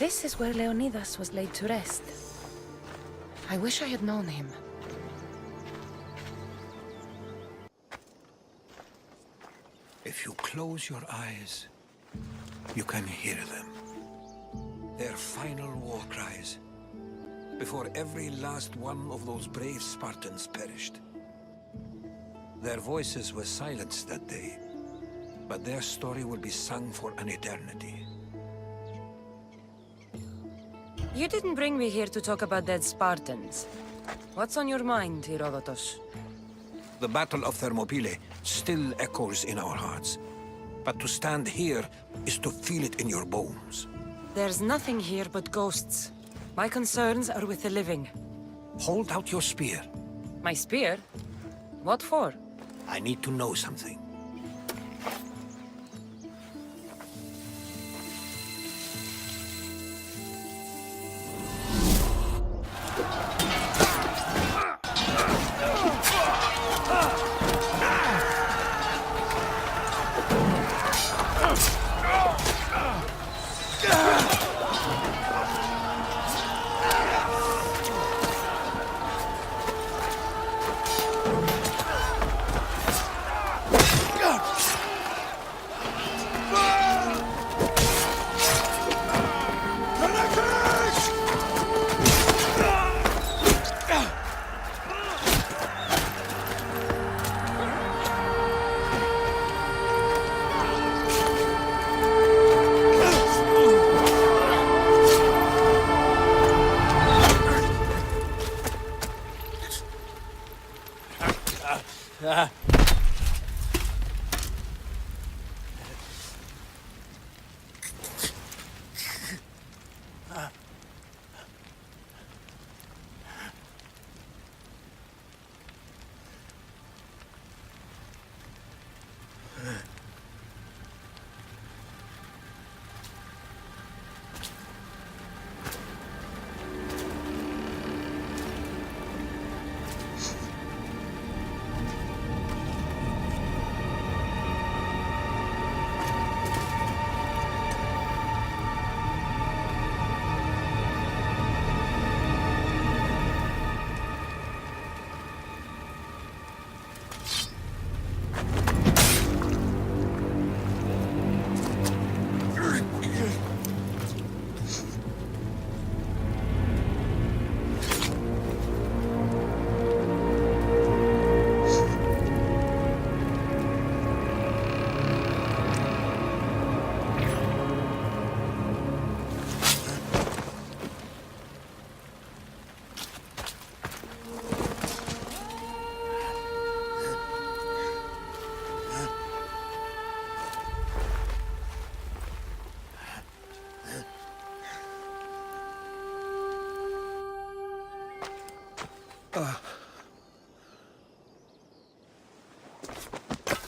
This is where Leonidas was laid to rest. I wish I had known him. If you close your eyes, you can hear them. Their final war cries, before every last one of those brave Spartans perished. Their voices were silenced that day, but their story will be sung for an eternity. You didn't bring me here to talk about dead Spartans. What's on your mind, Herodotus? The Battle of Thermopylae still echoes in our hearts. But to stand here is to feel it in your bones. There's nothing here but ghosts. My concerns are with the living. Hold out your spear. My spear? What for? I need to know something.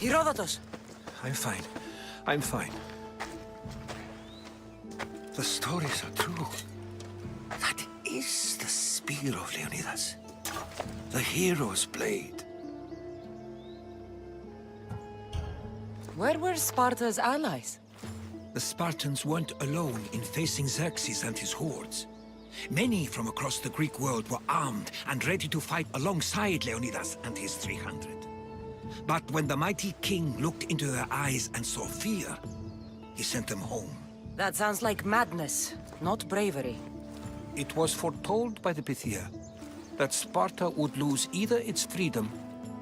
Herodotus! I'm fine. I'm fine. The stories are true. That is the spear of Leonidas. The hero's blade. Where were Sparta's allies? The Spartans weren't alone in facing Xerxes and his hordes. Many from across the Greek world were armed and ready to fight alongside Leonidas and his 300. But when the mighty king looked into their eyes and saw fear, he sent them home. That sounds like madness, not bravery. It was foretold by the Pythia that Sparta would lose either its freedom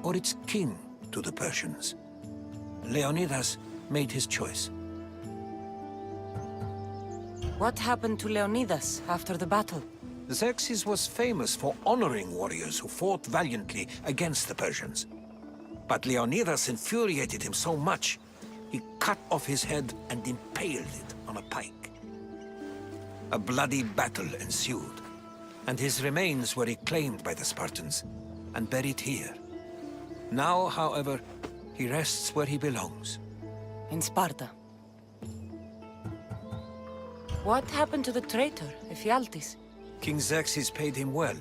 or its king to the Persians. Leonidas made his choice. What happened to Leonidas after the battle? Xerxes was famous for honoring warriors who fought valiantly against the Persians. But Leonidas infuriated him so much, he cut off his head and impaled it on a pike. A bloody battle ensued, and his remains were reclaimed by the Spartans and buried here. Now, however, he rests where he belongs. In Sparta. What happened to the traitor, Ephialtes? King Xerxes paid him well,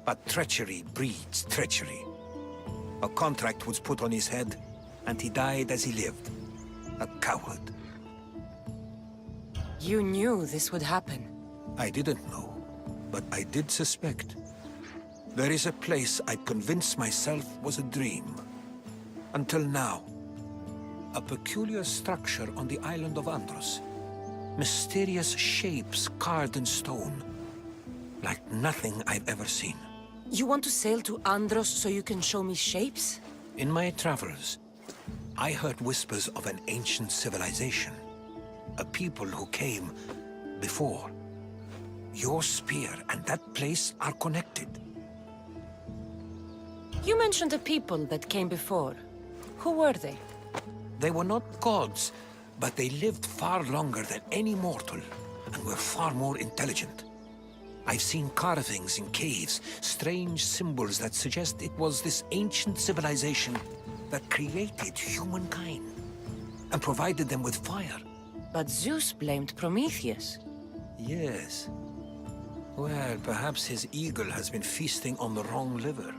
but treachery breeds treachery. A contract was put on his head, and he died as he lived. A coward. You knew this would happen. I didn't know, but I did suspect. There is a place I'd convinced myself was a dream. Until now. A peculiar structure on the island of Andros. Mysterious shapes carved in stone. Like nothing I've ever seen. You want to sail to Andros so you can show me shapes? In my travels, I heard whispers of an ancient civilization. A people who came before. Your spear and that place are connected. You mentioned a people that came before. Who were they? They were not gods, but they lived far longer than any mortal, and were far more intelligent. I've seen carvings in caves, strange symbols that suggest it was this ancient civilization that created humankind, and provided them with fire. But Zeus blamed Prometheus. Yes. Well, perhaps his eagle has been feasting on the wrong liver.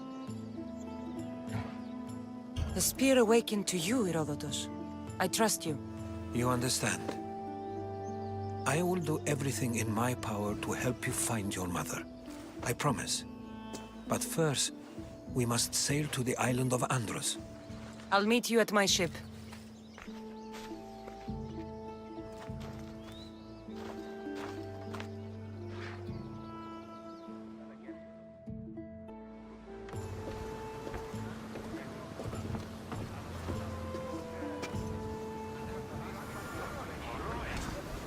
The spear awakened to you, Herodotus. I trust you. You understand. I will do everything in my power to help you find your mother. I promise. But first, we must sail to the island of Andros. I'll meet you at my ship.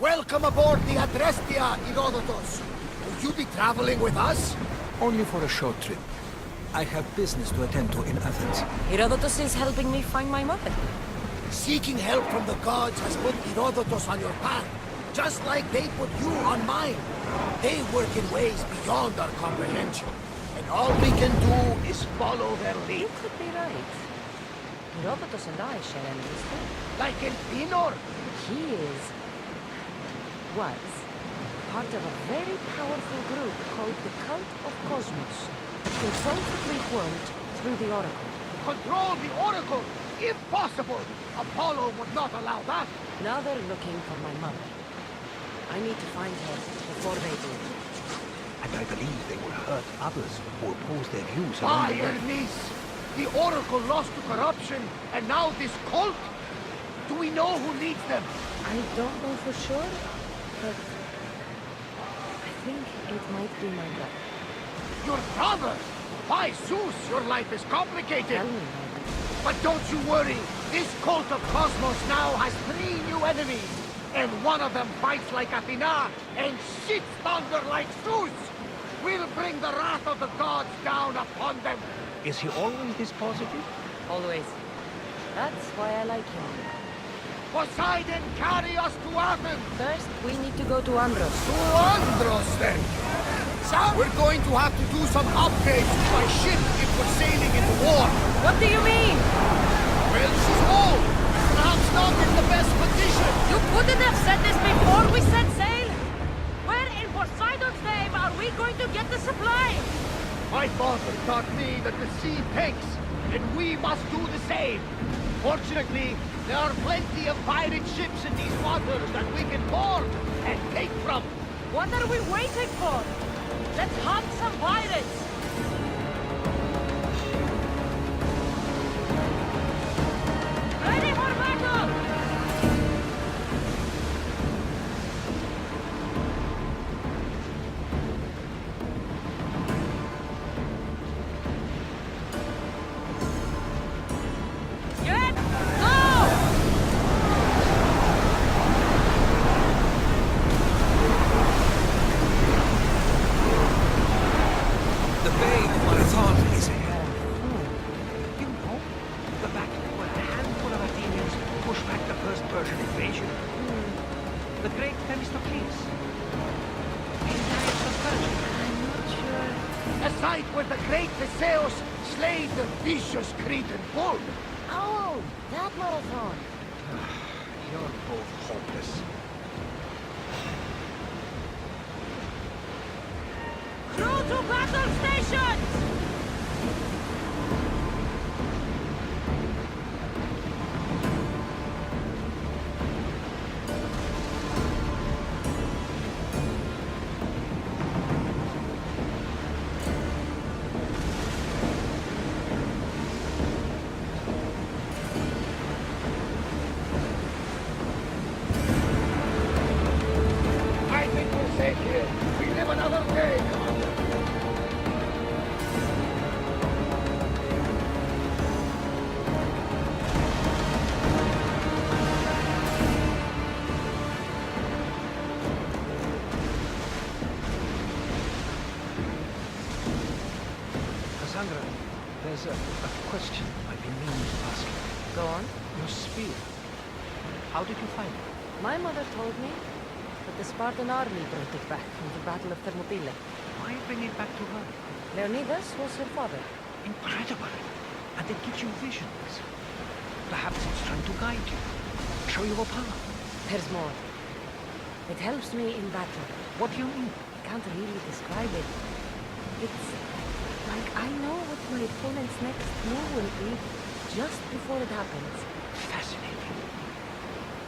Welcome aboard the Adrestia, Herodotus. Will you be traveling with us? Only for a short trip. I have business to attend to in Athens. Herodotus is helping me find my mother. Seeking help from the gods has put Herodotus on your path, just like they put you on mine. They work in ways beyond our comprehension, and all we can do is follow their lead. You could be right. Herodotus and I share enemies too. Like in Pinor. He was part of a very powerful group called the Cult of Cosmos. Controlled the Greek world through the Oracle. Control the Oracle! Impossible! Apollo would not allow that! Now they're looking for my mother. I need to find her before they do. And I believe they will hurt others who oppose their views along the way. Niece! The Oracle lost to corruption, and now this cult? Do we know who leads them? I don't know for sure, but I think it might be my brother. Your brother? By Zeus, your life is complicated! Tell me, Mother. But don't you worry, this cult of Cosmos now has 3 new enemies, and one of them fights like Athena and shits thunder like Zeus! We'll bring the wrath of the gods down upon them! Is he always this positive? Always. That's why I like him. Poseidon, carry us to Athens! First, we need to go to Andros. To Andros, then! We're going to have to do some upgrades to my ship if we're sailing into war. What do you mean? Well, she's old. Perhaps not in the best condition. You couldn't have said this before we set sail? Where in Poseidon's name are we going to get the supply? My father taught me that the sea takes, and we must do the same. Fortunately, there are plenty of pirate ships in these waters that we can board and take from. What are we waiting for? Let's hunt some pirates! Ready for battle! Get go! The Bay of Marathon is ahead. You know, the battle where a handful of Athenians pushed back the first Persian invasion. The great Themistocles. In times of Persia. I'm not sure. A site where the great Theseus slayed the vicious Cretan bull. Oh, that marathon. You're both hopeless. Crew to battle stations! There's a question I've been meaning to ask you. Go on. Your spear. How did you find it? My mother told me that the Spartan army brought it back from the Battle of Thermopylae. Why bring it back to her? Leonidas was her father. Incredible. And it gives you visions. Perhaps it's trying to guide you. Show you a path. There's more. It helps me in battle. What do you mean? I can't really describe it. It's like I know what my opponent's next move will be just before it happens. Fascinating.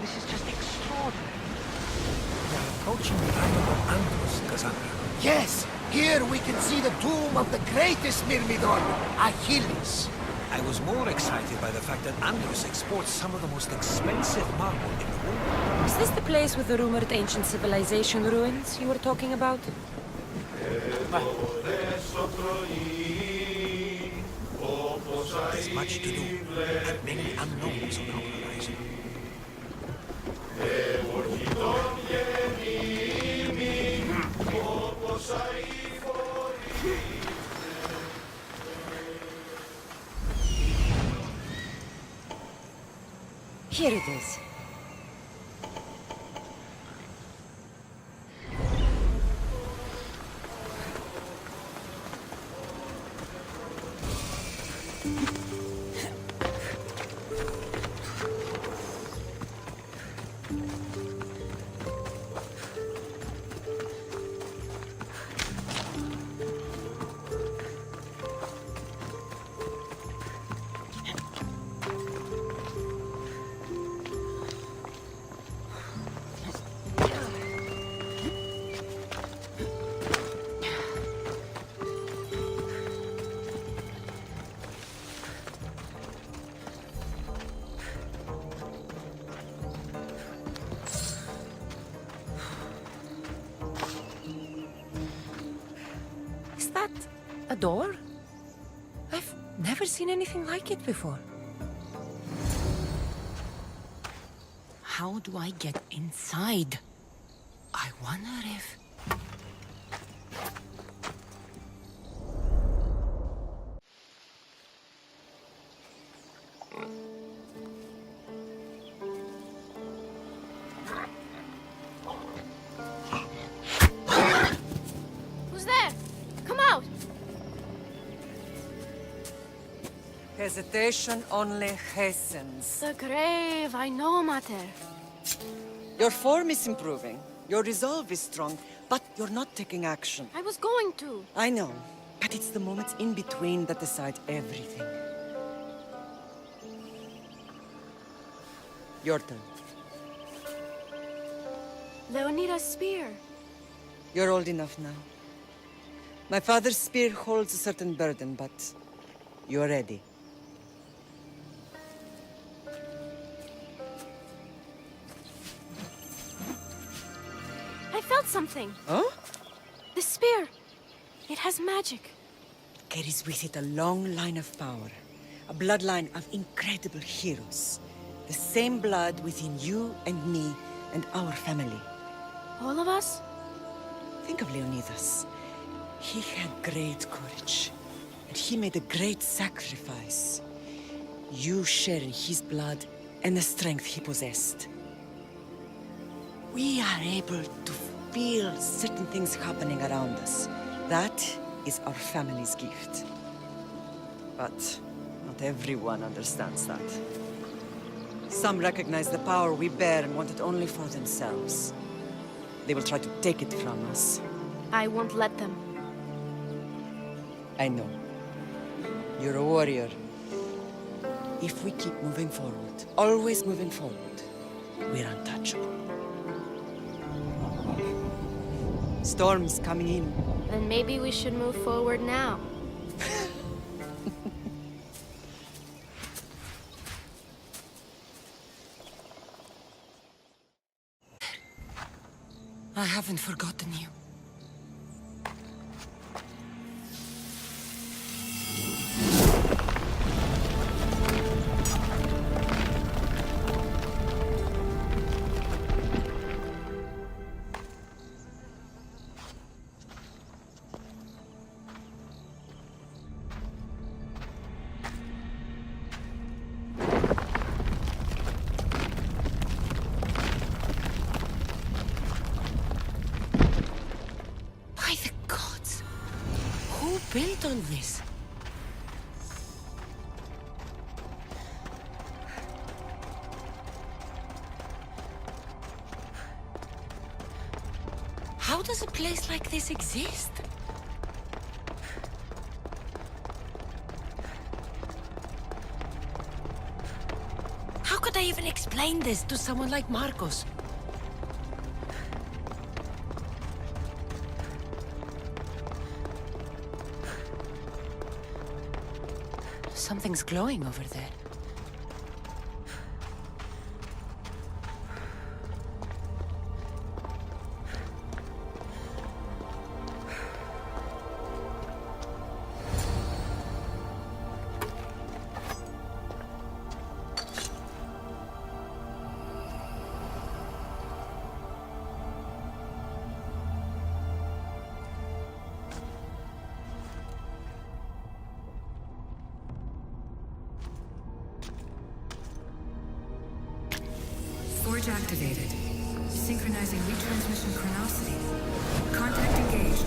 This is just extraordinary. We are approaching the island of Andros, Cassandra. Yes, here we can see the tomb of the greatest Myrmidon, Achilles. I was more excited by the fact that Andros exports some of the most expensive marble in the world. Is this the place with the rumored ancient civilization ruins you were talking about? There's much to do, and many unknowns on our horizon. Here it is. Is that a door? I've never seen anything like it before. How do I get inside? I wonder if... Who's there? Come out! Hesitation only hastens. The grave, I know, Mater. Your form is improving. Your resolve is strong, but you're not taking action. I was going to. I know, but it's the moments in between that decide everything. Your turn. Leonida's spear. You're old enough now. My father's spear holds a certain burden, but you're ready. I felt something. Huh? The spear. It has magic. Carries with it a long line of power. A bloodline of incredible heroes. The same blood within you and me and our family. All of us? Think of Leonidas. He had great courage, and he made a great sacrifice. You share in his blood and the strength he possessed. We are able to feel certain things happening around us. That is our family's gift. But not everyone understands that. Some recognize the power we bear and want it only for themselves. They will try to take it from us. I won't let them. I know. You're a warrior. If we keep moving forward, always moving forward, we're untouchable. Storm's coming in. Then maybe we should move forward now. I haven't forgotten you. built on this? How does a place like this exist? How could I even explain this to someone like Marcos? Something's glowing over there. Forge activated. Synchronizing retransmission chronicity. Contact engaged.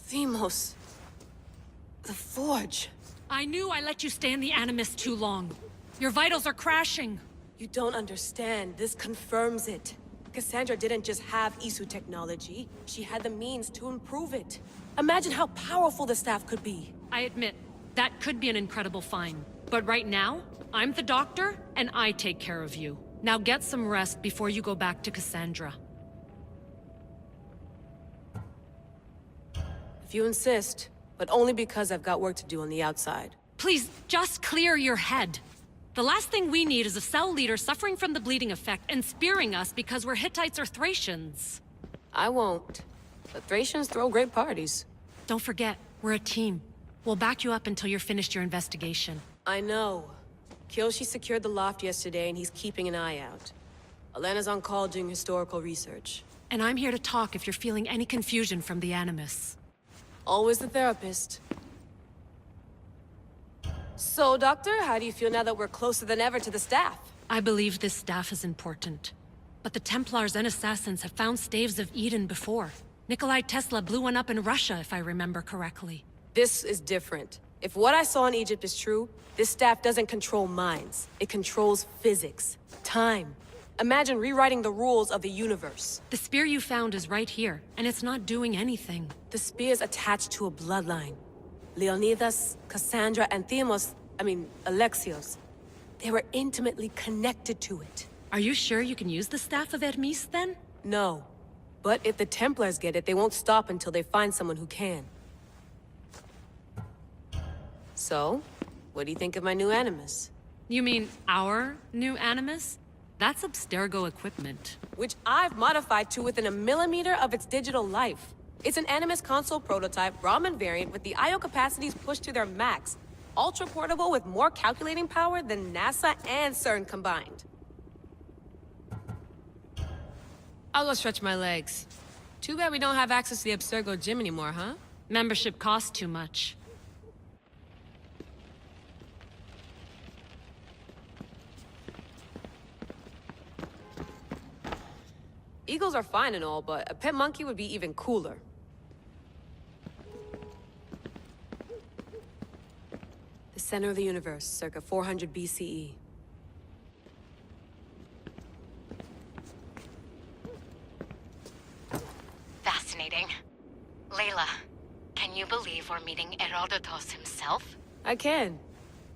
Themos. The Forge. I knew I let you stay in the Animus too long. Your vitals are crashing. You don't understand. This confirms it. Cassandra didn't just have Isu technology. She had the means to improve it. Imagine how powerful the staff could be. I admit, that could be an incredible find. But right now, I'm the doctor, and I take care of you. Now get some rest before you go back to Cassandra. If you insist, but only because I've got work to do on the outside. Please, just clear your head. The last thing we need is a cell leader suffering from the bleeding effect and spearing us because we're Hittites or Thracians. I won't. But Thracians throw great parties. Don't forget, we're a team. We'll back you up until you're finished your investigation. I know. Kyoshi secured the loft yesterday and he's keeping an eye out. Elena's on call doing historical research. And I'm here to talk if you're feeling any confusion from the Animus. Always the therapist. So, Doctor, how do you feel now that we're closer than ever to the staff? I believe this staff is important. But the Templars and Assassins have found staves of Eden before. Nikolai Tesla blew one up in Russia, if I remember correctly. This is different. If what I saw in Egypt is true, this staff doesn't control minds. It controls physics, time. Imagine rewriting the rules of the universe. The spear you found is right here, and it's not doing anything. The spear's attached to a bloodline. Leonidas, Cassandra, and Alexios. They were intimately connected to it. Are you sure you can use the Staff of Hermes, then? No. But if the Templars get it, they won't stop until they find someone who can. So, what do you think of my new Animus? You mean our new Animus? That's Abstergo equipment. Which I've modified to within a millimeter of its digital life. It's an Animus console prototype, Raman variant, with the I/O capacities pushed to their max. Ultra-portable with more calculating power than NASA and CERN combined. I'll go stretch my legs. Too bad we don't have access to the Abstergo gym anymore, huh? Membership costs too much. Eagles are fine and all, but a pet monkey would be even cooler. The center of the universe, circa 400 BCE. Fascinating. Layla, can you believe we're meeting Herodotus himself? I can.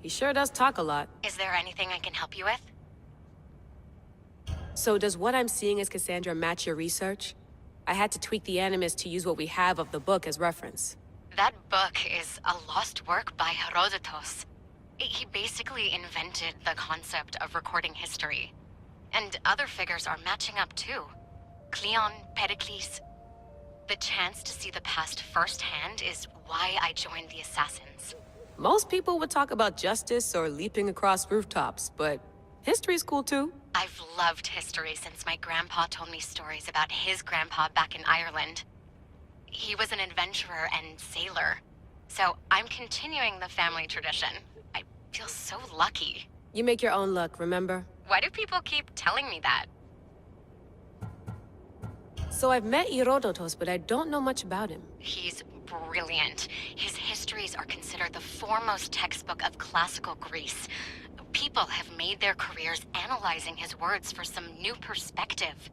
He sure does talk a lot. Is there anything I can help you with? So does what I'm seeing as Cassandra match your research? I had to tweak the Animus to use what we have of the book as reference. That book is a lost work by Herodotus. He basically invented the concept of recording history. And other figures are matching up too. Cleon, Pericles. The chance to see the past firsthand is why I joined the Assassins. Most people would talk about justice or leaping across rooftops, but history's cool too. I've loved history since my grandpa told me stories about his grandpa back in Ireland. He was an adventurer and sailor. So I'm continuing the family tradition. I feel so lucky. You make your own luck, remember? Why do people keep telling me that? So I've met Herodotus, but I don't know much about him. He's brilliant. His histories are considered the foremost textbook of classical Greece. People have made their careers analyzing his words for some new perspective.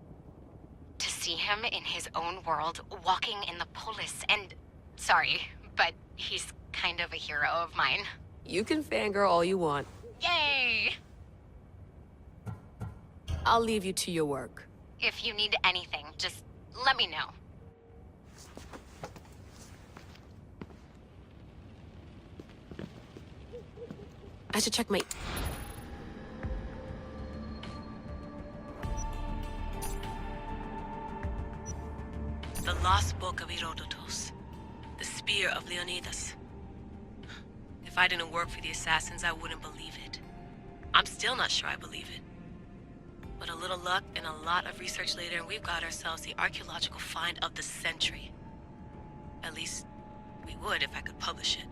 To see him in his own world, walking in the polis, and... Sorry, but he's kind of a hero of mine. You can fangirl all you want. Yay! I'll leave you to your work. If you need anything, just let me know. I should check my... The Lost Book of Herodotus. The Spear of Leonidas. If I didn't work for the assassins, I wouldn't believe it. I'm still not sure I believe it. But a little luck and a lot of research later, and we've got ourselves the archaeological find of the century. At least, we would if I could publish it.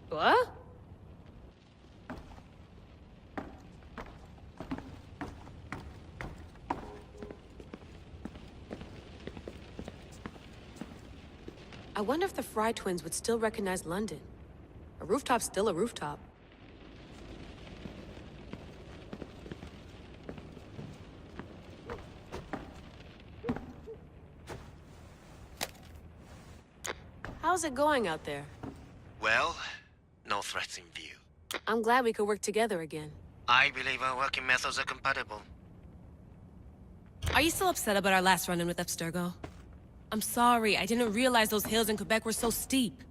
What? I wonder if the Fry twins would still recognize London. A rooftop's still a rooftop. How's it going out there? Well, no threats in view. I'm glad we could work together again. I believe our working methods are compatible. Are you still upset about our last run-in with Abstergo? I'm sorry, I didn't realize those hills in Quebec were so steep.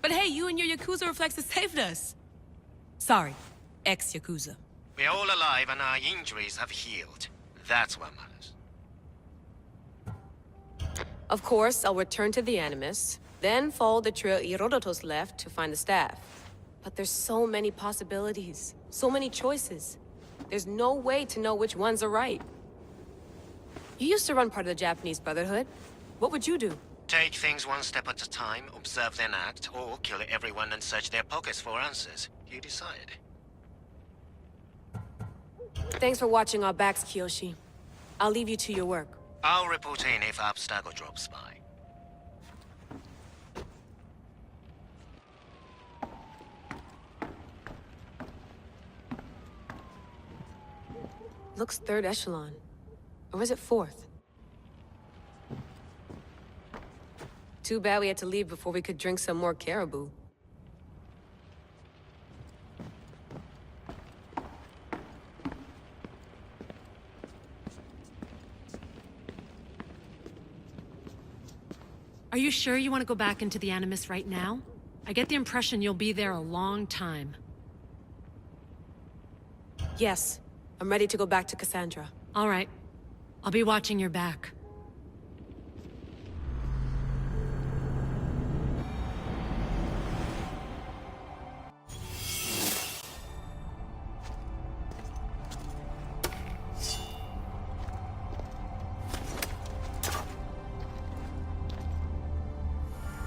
But hey, you and your Yakuza reflexes saved us. Sorry, ex-Yakuza. We're all alive and our injuries have healed. That's what matters. Of course, I'll return to the Animus, then follow the trail Herodotus left to find the staff. But there's so many possibilities, so many choices. There's no way to know which ones are right. You used to run part of the Japanese Brotherhood. What would you do? Take things one step at a time, observe then act, or kill everyone and search their pockets for answers. You decide. Thanks for watching our backs, Kiyoshi. I'll leave you to your work. I'll report in if Abstergo drops by. Looks third echelon. Or is it fourth? Too bad we had to leave before we could drink some more caribou. Are you sure you want to go back into the Animus right now? I get the impression you'll be there a long time. Yes, I'm ready to go back to Cassandra. All right. I'll be watching your back.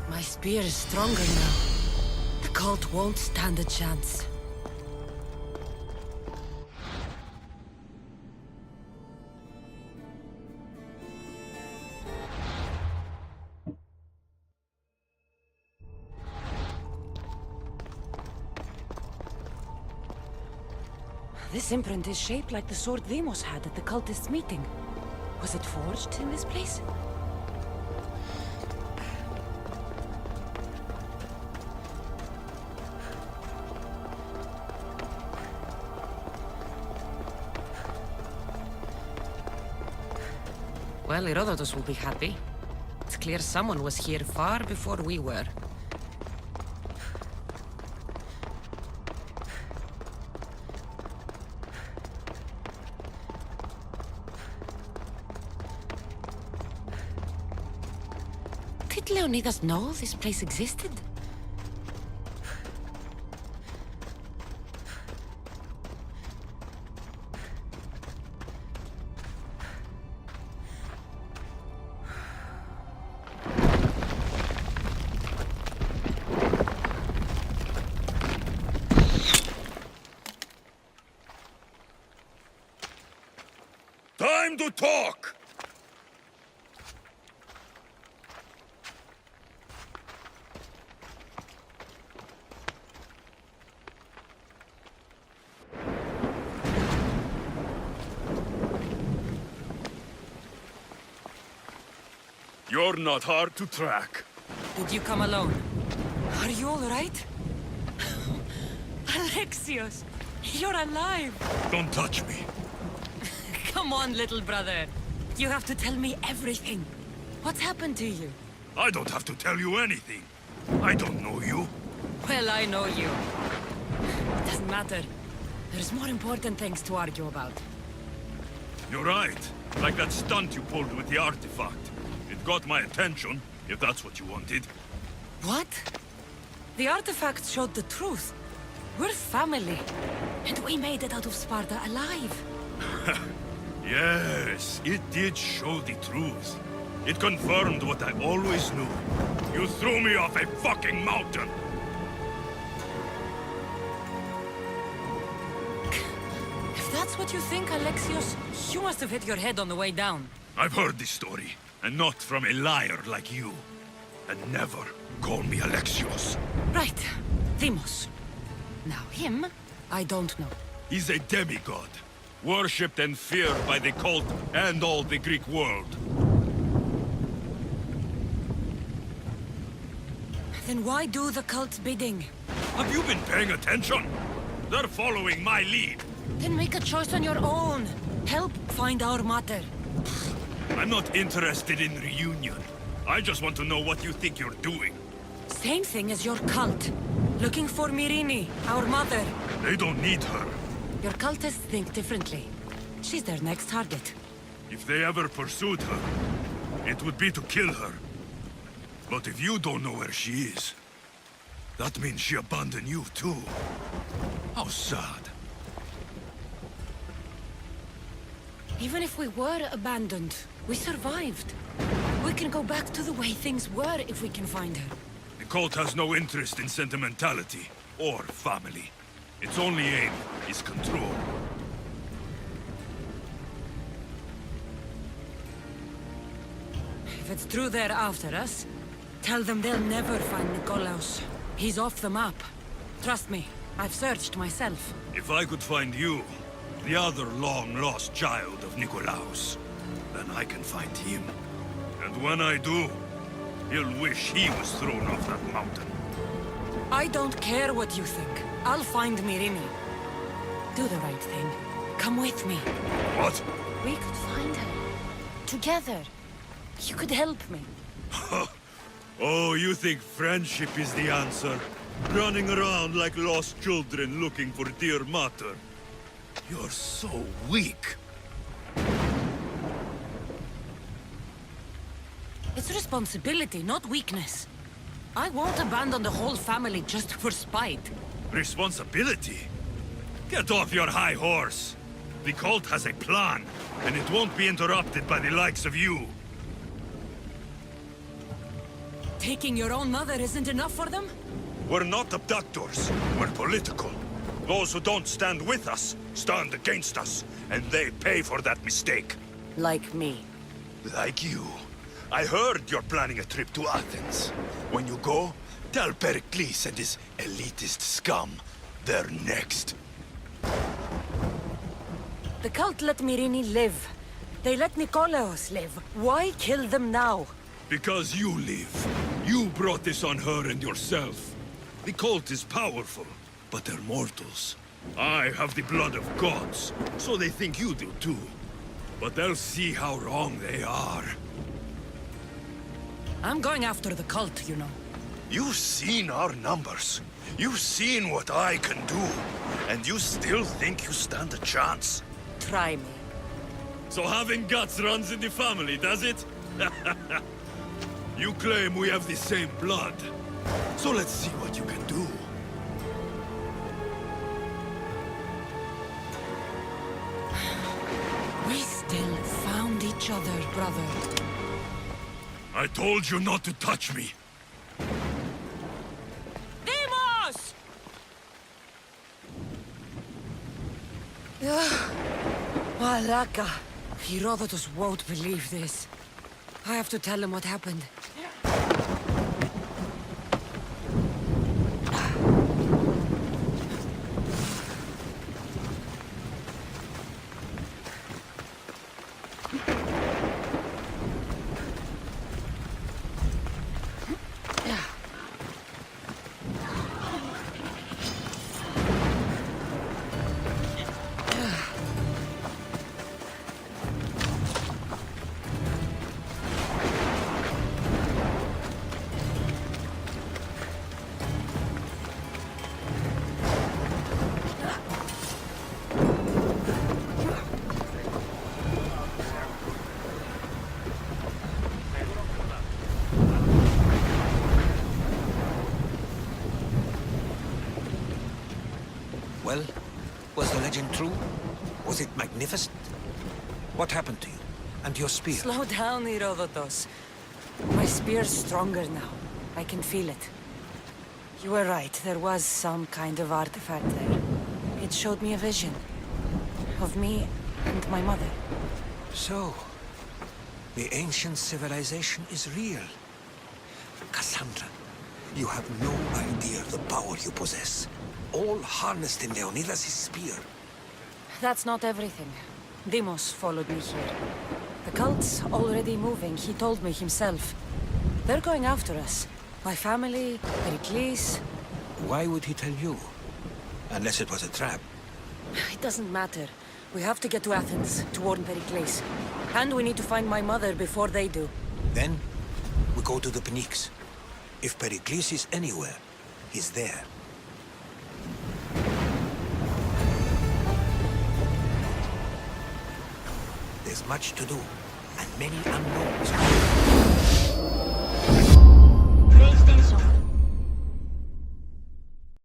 My spear is stronger now. The cult won't stand a chance. This imprint is shaped like the sword Demos had at the cultists' meeting. Was it forged in this place? Well, Herodotus will be happy. It's clear someone was here far before we were. Didn't Leonidas know this place existed? Time to talk! You're not hard to track. Did you come alone? Are you all right? Alexios, you're alive! Don't touch me. Come on, little brother. You have to tell me everything. What's happened to you? I don't have to tell you anything. I don't know you. Well, I know you. It doesn't matter. There's more important things to argue about. You're right. Like that stunt you pulled with the artifact. It got my attention, if that's what you wanted. What? The artifact showed the truth. We're family. And we made it out of Sparta alive. Yes, it did show the truth. It confirmed what I always knew. You threw me off a fucking mountain! If that's what you think, Alexios, you must have hit your head on the way down. I've heard this story, and not from a liar like you. And never call me Alexios. Right. Deimos. Now him, I don't know. He's a demigod. Worshipped and feared by the cult and all the Greek world. Then why do the cult's bidding? Have you been paying attention? They're following my lead. Then make a choice on your own. Help find our mater. I'm not interested in reunion. I just want to know what you think you're doing. Same thing as your cult. Looking for Myrrine, our mother. They don't need her. Your cultists think differently. She's their next target. If they ever pursued her, it would be to kill her. But if you don't know where she is, that means she abandoned you too. How sad. Even if we were abandoned, we survived. We can go back to the way things were if we can find her. The cult has no interest in sentimentality or family. Its only aim is control. If it's true they're after us, tell them they'll never find Nikolaos. He's off the map. Trust me, I've searched myself. If I could find you, the other long-lost child of Nikolaos, then I can find him. And when I do, he'll wish he was thrown off that mountain. I don't care what you think. I'll find Myrrine. Do the right thing. Come with me. What? We could find her. Together. You could help me. Oh, you think friendship is the answer? Running around like lost children looking for dear mater. You're so weak. It's responsibility, not weakness. I won't abandon the whole family just for spite. Responsibility? Get off your high horse. The cult has a plan, and it won't be interrupted by the likes of you. Taking your own mother isn't enough for them? We're not abductors. We're political. Those who don't stand with us, stand against us, and they pay for that mistake. Like me. Like you. I heard you're planning a trip to Athens. When you go, tell Pericles and his elitist scum they're next. The cult let Myrrine live. They let Nikolaos live. Why kill them now? Because you live. You brought this on her and yourself. The cult is powerful, but they're mortals. I have the blood of gods, so they think you do too. But they'll see how wrong they are. I'm going after the cult, you know. You've seen our numbers. You've seen what I can do. And you still think you stand a chance? Try me. So having guts runs in the family, does it? You claim we have the same blood. So let's see what you can do. We still found each other, brother. I told you not to touch me. Demos! Malaka. Herodotus won't believe this. I have to tell him what happened. Well, was the legend true? Was it magnificent? What happened to you? And your spear? Slow down, Herodotus. My spear's stronger now. I can feel it. You were right. There was some kind of artifact there. It showed me a vision. Of me and my mother. So, the ancient civilization is real. Cassandra, you have no idea the power you possess. All harnessed in Leonidas' spear. That's not everything. Demos followed me here. The cult's already moving, he told me himself. They're going after us. My family, Pericles. Why would he tell you? Unless it was a trap. It doesn't matter. We have to get to Athens, to warn Pericles. And we need to find my mother before they do. Then, we go to the Pnyx. If Pericles is anywhere, he's there. There's much to do, and many unknowns.